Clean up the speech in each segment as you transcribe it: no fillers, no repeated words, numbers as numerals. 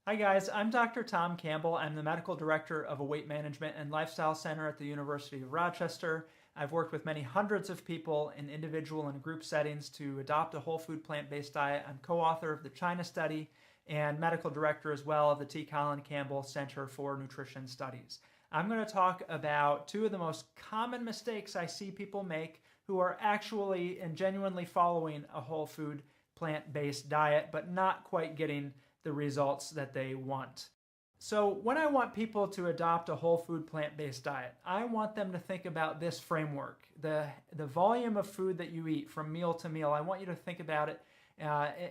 Hi guys, I'm Dr. Tom Campbell. I'm the medical director of a weight management and lifestyle center at the University of Rochester. I've worked with many hundreds of people in individual and group settings to adopt a whole food plant-based diet. I'm co-author of the China study and medical director as well of the T. Colin Campbell Center for Nutrition Studies. I'm going to talk about two of the most common mistakes I see people make who are actually and genuinely following a whole food plant-based diet, but not quite getting the results that they want. So when I want people to adopt a whole food plant-based diet, I want them to think about this framework. The volume of food that you eat from meal to meal, I want you to think about it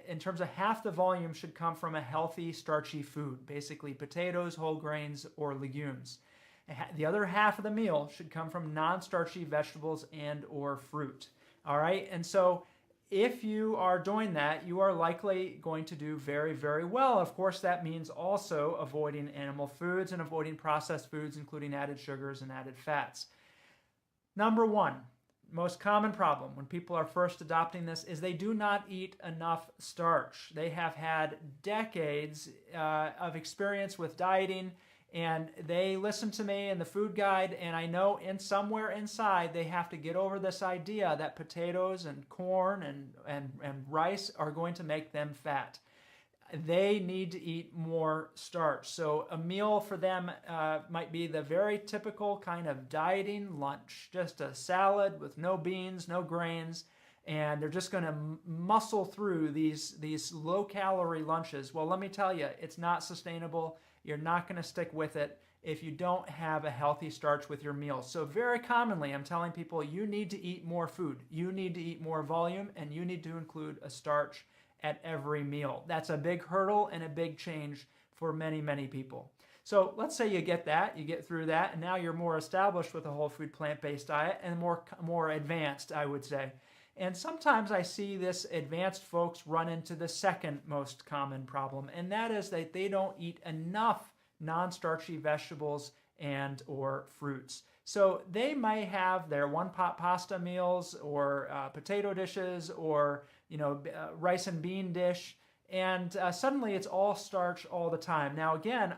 in terms of half the volume should come from a healthy, starchy food, basically potatoes, whole grains, or legumes. The other half of the meal should come from non-starchy vegetables and or fruit. All right, and so if you are doing that, you are likely going to do very, very well. Of course, that means also avoiding animal foods and avoiding processed foods, including added sugars and added fats. Number one, most common problem when people are first adopting this is they do not eat enough starch. They have had decades of experience with dieting, and they listen to me in the food guide, and I know somewhere inside they have to get over this idea that potatoes and corn and rice are going to make them fat. They need to eat more starch. So a meal for them might be the very typical kind of dieting lunch, just a salad with no beans, no grains, and they're just going to muscle through these low-calorie lunches. Well, let me tell you, it's not sustainable. You're not going to stick with it if you don't have a healthy starch with your meals. So very commonly, I'm telling people you need to eat more food. You need to eat more volume, and you need to include a starch at every meal. That's a big hurdle and a big change for many, many people. So let's say you get that, you get through that, and now you're more established with a whole food plant-based diet and more advanced, I would say. And sometimes I see this advanced folks run into the second most common problem, and that is that they don't eat enough non-starchy vegetables and or fruits. So they may have their one-pot pasta meals or potato dishes or rice and bean dish, and suddenly it's all starch all the time. Now again,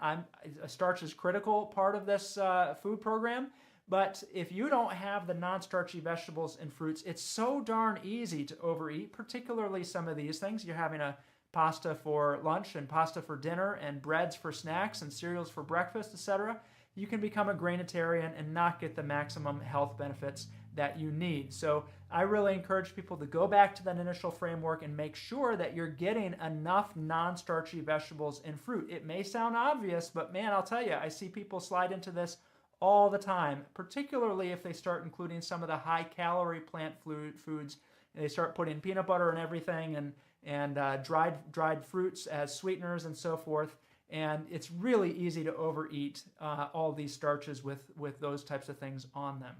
starch is a critical part of this food program. But if you don't have the non-starchy vegetables and fruits, it's so darn easy to overeat, particularly some of these things. You're having a pasta for lunch and pasta for dinner and breads for snacks and cereals for breakfast, etc. You can become a grainitarian and not get the maximum health benefits that you need. So I really encourage people to go back to that initial framework and make sure that you're getting enough non-starchy vegetables and fruit. It may sound obvious, but man, I'll tell you, I see people slide into this all the time, particularly if they start including some of the high-calorie plant foods. They start putting peanut butter and everything and dried fruits as sweeteners and so forth. And it's really easy to overeat all these starches with those types of things on them.